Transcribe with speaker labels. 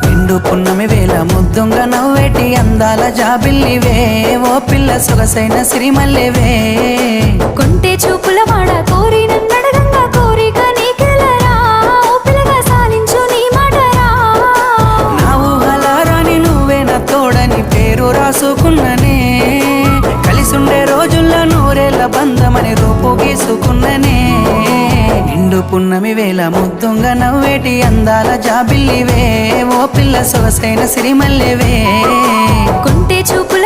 Speaker 1: నిండు పున్నమి వేళ ముద్దుంగ నవ్వేటి అందాల జాబిల్లివే ఓ పిల్ల సొగసైన సిరిమల్లెవే
Speaker 2: కొంటే చూపుల వాడ కోరి నన్నడగంగా కోరిక నీకెలరా ఓ పిల్లగా సాలించు నీ మాటరా
Speaker 1: నా ఊహలారాని నువ్వే నా తోడని పేరు రాసుకున్ననే కలిసుండే రోజుల్లో నూరేళ్ల బంధమని రూపు గీసుకున్ననే నిండు పున్నమి వేళ ముద్దుంగ నవ్వేటి అందాల జాబిల్లివే ఓ పిల్ల సొగసైన సిరిమల్లెవే
Speaker 2: కొంటే చూపు